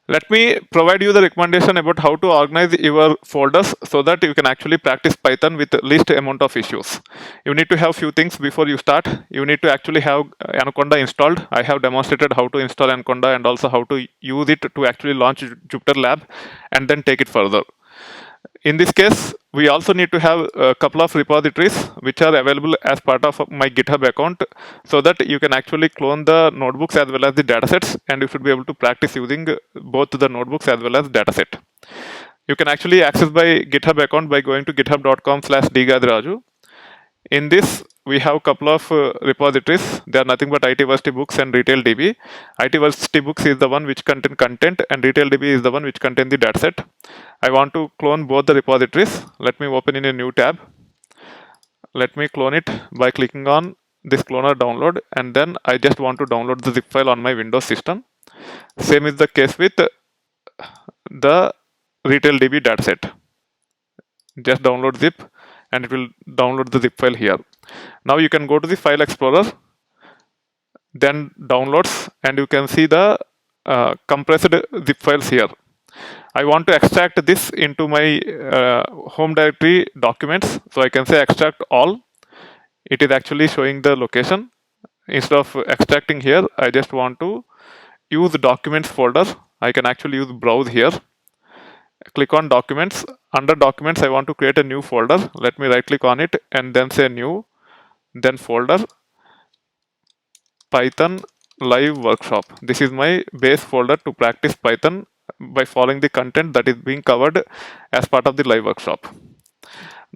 Let me provide you the recommendation about how to organize your folders so that you can actually practice Python with the least amount of issues. You need to have few things before you start. You need to actually have Anaconda installed. I have demonstrated how to install Anaconda and also how to use it to actually launch Jupyter Lab and then take it further. In this case, we also need to have a couple of repositories which are available as part of my GitHub account so that you can actually clone the notebooks as well as the datasets, and you should be able to practice using both the notebooks as well as dataset. You can actually access my GitHub account by going to github.com/dgadiraju. In this, we have a couple of repositories. They are nothing but ITversity books and RetailDB. ITversity books is the one which contain content, and RetailDB is the one which contain the dataset. I want to clone both the repositories. Let me open in a new tab. Let me clone it by clicking on this cloner download, and then I just want to download the zip file on my Windows system. Same is the case with the RetailDB dataset. Just download zip and it will download the zip file here. Now you can go to the file explorer, then downloads, and you can see the compressed zip files here. I want to extract this into my home directory documents, so I can say extract all. It is actually showing the location. Instead of extracting here, I just want to use documents folder. I can actually use browse here. Click on documents. Under documents, I want to create a new folder. Let me right click on it and then say new, then folder, Python live workshop. This is my base folder to practice Python by following the content that is being covered as part of the live workshop.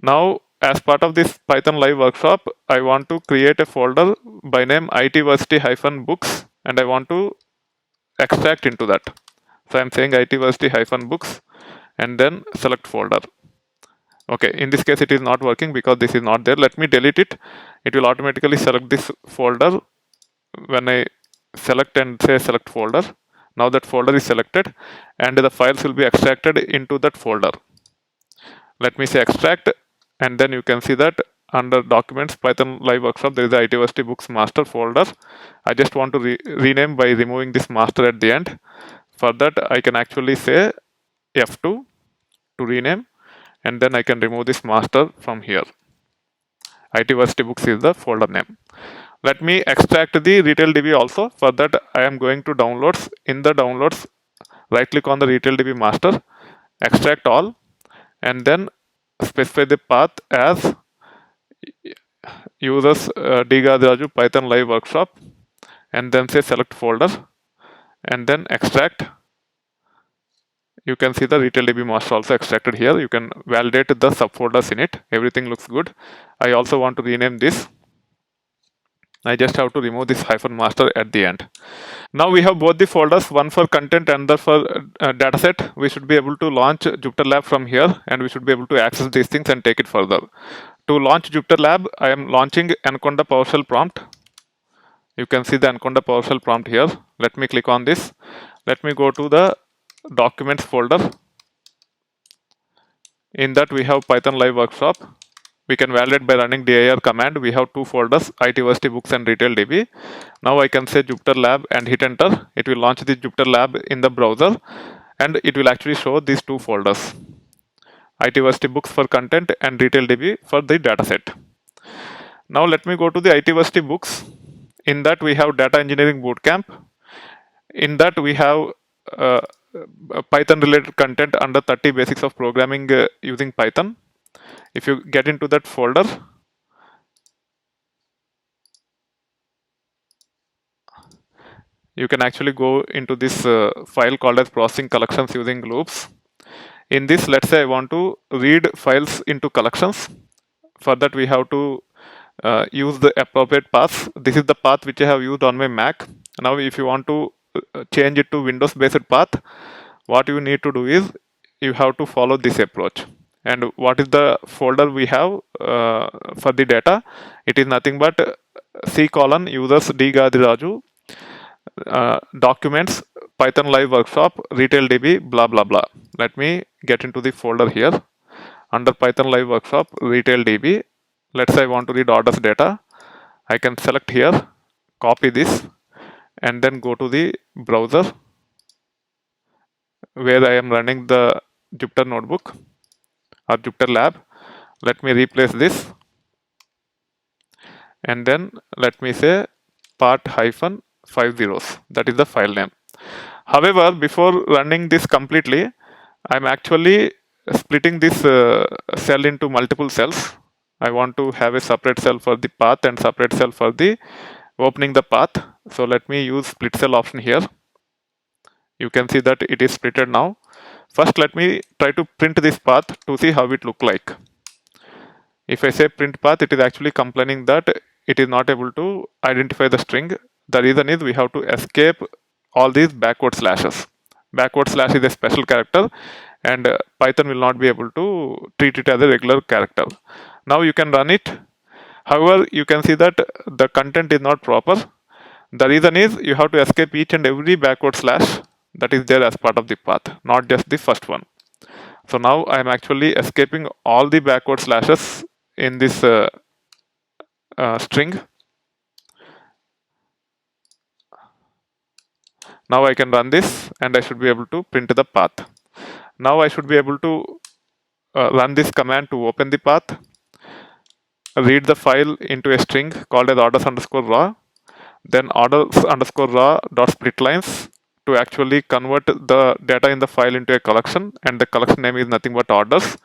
Now, as part of this Python live workshop, I want to create a folder by name itversity-books, and I want to extract into that. So I'm saying itversity-books and then select folder. Okay, in this case it is not working because this is not there. Let me delete it. It will automatically select this folder when I select and say select folder. Now that folder is selected and the files will be extracted into that folder. Let me say extract, and then you can see that under documents Python live workshop there is the itversity books master folder. I just want to rename by removing this master at the end. For that I can actually say F2 to rename, and then I can remove this master from here. itversity books is the folder name. Let me extract the RetailDB also. For that I am going to downloads. In the downloads, right click on the RetailDB master, extract all, and then specify the path as users dgadiraju Python live workshop, and then say select folder and then extract. You can see the RetailDB master also extracted here. You can validate the subfolders in it. Everything looks good. I also want to rename this. I just have to remove this hyphen master at the end. Now we have both the folders, one for content and the for dataset. We should be able to launch Jupyter Lab from here, and we should be able to access these things and take it further. To launch Jupyter Lab, I am launching Anaconda PowerShell prompt. You can see the Anaconda PowerShell prompt here. Let me click on this. Let me go to the documents folder. In that we have Python live workshop. We can validate by running dir command. We have two folders, itversity books and RetailDB. Now I can say Jupyter Lab and hit enter. It will launch the Jupyter Lab in the browser, and it will actually show these two folders, itversity books for content and RetailDB for the dataset. Now let me go to the itversity books. In that we have data engineering bootcamp. In that we have Python related content under 30 basics of programming using Python. If you get into that folder, you can actually go into this file called as processing collections using loops. In this, let's say I want to read files into collections. For that we have to use the appropriate path. This is the path which I have used on my Mac. Now if you want to change it to Windows based path, what you need to do is you have to follow this approach. And what is the folder we have for the data? It is nothing but C colon users dgadiraju documents Python live workshop RetailDB blah blah blah. Let me get into the folder here. Under Python live workshop RetailDB, let's say I want to read orders data. I can select here, copy this, and then go to the browser where I am running the Jupyter notebook or Jupyter lab. Let me replace this, and then let me say part hyphen 50. That is the file name. However, before running this completely, I'm actually splitting this cell into multiple cells. I want to have a separate cell for the path and separate cell for the opening the path. So let me use split cell option here. You can see that it is splitted now. First, let me try to print this path to see how it look like. If I say print path, it is actually complaining that it is not able to identify the string. The reason is we have to escape all these backward slashes. Backward slash is a special character, and Python will not be able to treat it as a regular character. Now you can run it. However, you can see that the content is not proper. The reason is you have to escape each and every backward slash that is there as part of the path, not just the first one. So now I am actually escaping all the backward slashes in this string. Now I can run this and I should be able to print the path. Now I should be able to run this command to open the path, read the file into a string called as orders underscore raw, then orders underscore raw dot split lines to actually convert the data in the file into a collection, and the collection name is nothing but orders,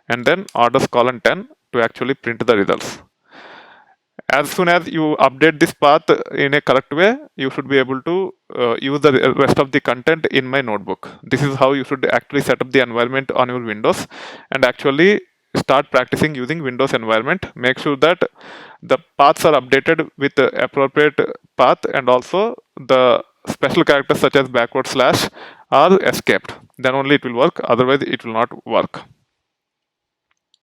and then orders colon 10 to actually print the results. As soon as you update this path in a correct way, you should be able to use the rest of the content in my notebook. This is how you should actually set up the environment on your Windows and actually start practicing using Windows environment. Make sure that the paths are updated with the appropriate path, and also the special characters such as backward slash are escaped. Then only it will work, otherwise it will not work.